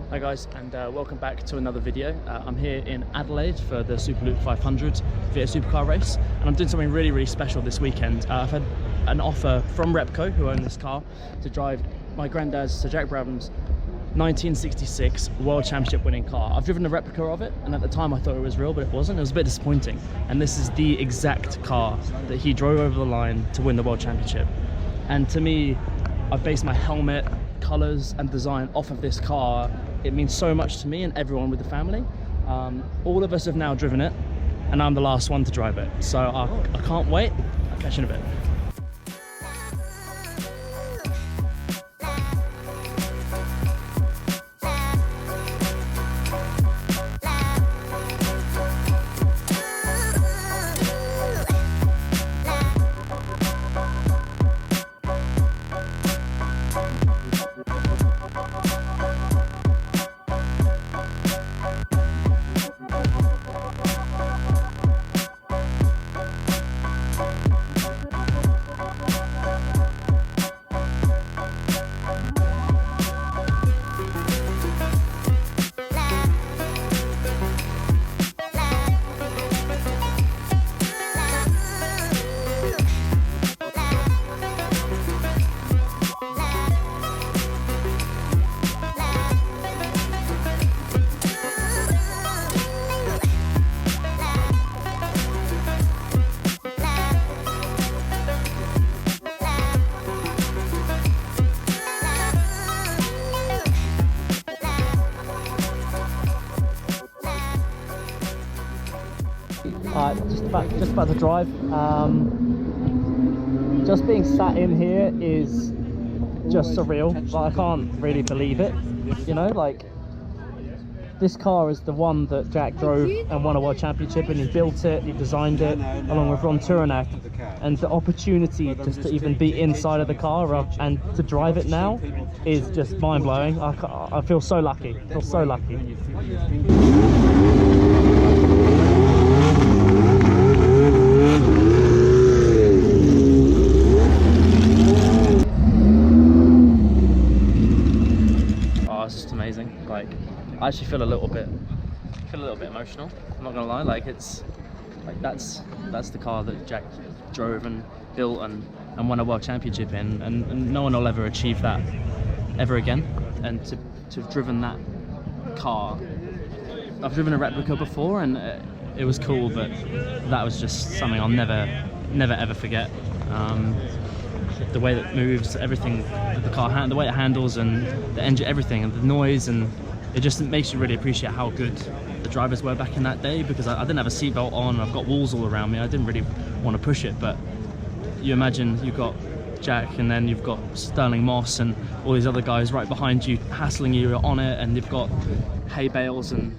Hi guys, and welcome back to another video. I'm here in Adelaide for the Superloop 500 Vita Supercar race, and I'm doing something really special this weekend. I've had an offer from Repco, who own this car, to drive my granddad's, Sir Jack Brabham's 1966 World Championship winning car. I've driven a replica of it, and at the time I thought it was real, but it wasn't. It was a bit disappointing. And this is the exact car that he drove over the line to win the World Championship. And to me, I've based my helmet, colours and design off of this car. It means so much to me and everyone with the family. All of us have now driven it, and I'm the last one to drive it. So I can't wait. I'll catch you in a bit. Just about to drive. Just being sat in here is just surreal. Like, I can't really believe it. You know, like, this car is the one that Jack drove and won a World Championship, and he built it, he designed it, along with Ron Turenak. And the opportunity just to even be inside of the car and to drive it now is just mind-blowing. I feel so lucky. I feel so lucky. Like, I actually feel a little bit emotional. I'm not gonna lie. Like, it's like that's the car that Jack drove and built and won a World Championship in, and no one will ever achieve that ever again. And to have driven that car, I've driven a replica before, and it was cool, but that was just something I'll never ever forget. The way that it moves, everything, the car, the way it handles, and the engine, everything, and the noise, and it just makes you really appreciate how good the drivers were back in that day. Because I didn't have a seatbelt on, I've got walls all around me, I didn't really want to push it. But you imagine you've got Jack, and then you've got Sterling Moss and all these other guys right behind you hassling you on it, and you've got hay bales and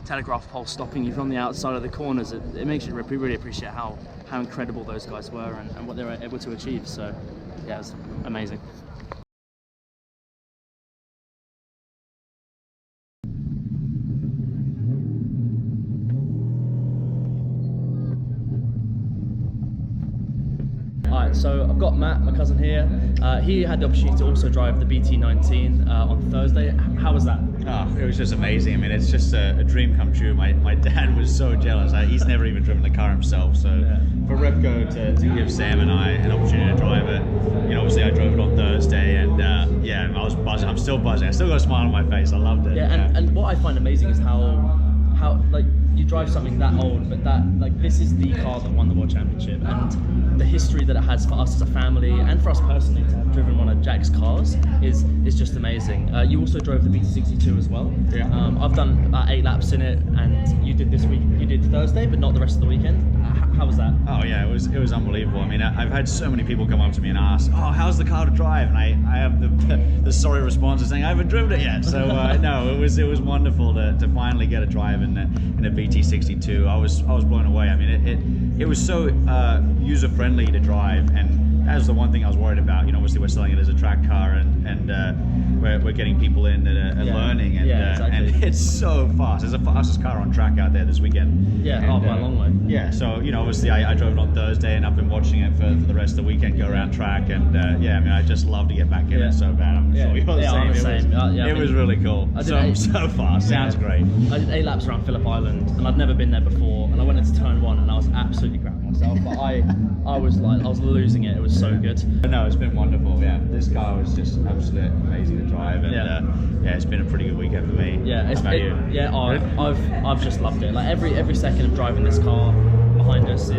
telegraph poles stopping you from the outside of the corners. It makes you really appreciate how incredible those guys were and what they were able to achieve. So yeah, it was amazing. Alright, so I've got Matt, my cousin here. He had the opportunity to also drive the BT19 on Thursday. How was that? Oh, it was just amazing. I mean, it's just a dream come true. My dad was so jealous. He's never even driven the car himself. So yeah, for Repco to give Sam and I an opportunity to drive it, you know, obviously I drove it on Thursday, and yeah, I was buzzing. I'm still buzzing. I still got a smile on my face. I loved it. Yeah, and what I find amazing is how like you drive something that old, but this is the car that won the World Championship, and the history that it has for us as a family and for us personally to have driven one of Jack's cars is just amazing. You also drove the BT62 as well. Yeah. I've done about 8 laps in it, and you did Thursday, but not the rest of the weekend. How was that? Oh yeah, it was unbelievable. I mean, I've had so many people come up to me and ask, "Oh, how's the car to drive?" And I have the sorry response of saying, "I haven't driven it yet." So no, it was wonderful to finally get a drive in a BT62. I was blown away. I mean, it was so user friendly to drive, and that was the one thing I was worried about. You know, obviously we're selling it as a track car, and we're getting people in that are learning, and exactly. and it's so fast. It's the fastest car on track out there this weekend. Yeah, And, by a long way. Yeah, so obviously I drove it on Thursday, and I've been watching it for the rest of the weekend go around track, and yeah, I mean, I just love to get back in it so bad. I'm sure you're the I'm same. the same. It was really cool. So fast. Sounds great. I did 8 laps around Phillip Island, and I'd never been there before. And I went into turn 1, and I was absolutely crapping myself. But I was losing it. It was so good. No, it's been wonderful. Yeah, this car was just absolutely amazing to drive, and yeah, it's been a pretty good weekend for me. Yeah, How about you? yeah. I've just loved it. Like every second of driving this car behind us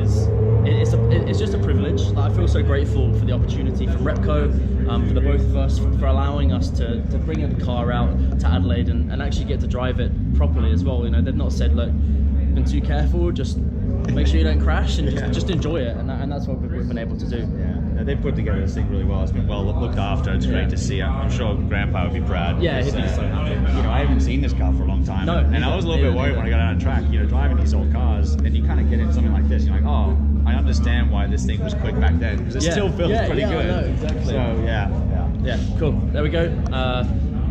it's just a privilege. Like, I feel so grateful for the opportunity from Repco, for the both of us, for allowing us to bring the car out to Adelaide and actually get to drive it properly as well. They've not said, look, been too careful, just make sure you don't crash and just enjoy it, and that's what we've been able to do. Yeah, they've put together this thing really well. It's been well looked after. It's great to see. I'm sure Grandpa would be proud. Yeah, he'd be so happy. I haven't seen this car for a long time. No, and I was a little bit worried when I got on a track, driving these old cars, and you kind of get into something like this. You're like, oh, I understand why this thing was quick back then, because it still feels pretty good. No, exactly. So Yeah, cool. There we go.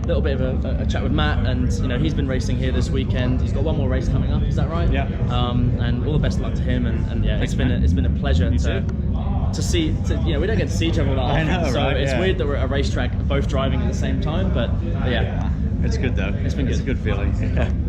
Little bit of a chat with Matt, and he's been racing here this weekend. He's got one more race coming up. Is that right? Yeah. And all the best of luck to him. And yeah, Thanks, it's been a pleasure too. to see. We don't get to see each other that often. I know, so right? it's weird that we're at a racetrack both driving at the same time. But yeah, it's good though. It's been good. It's a good feeling.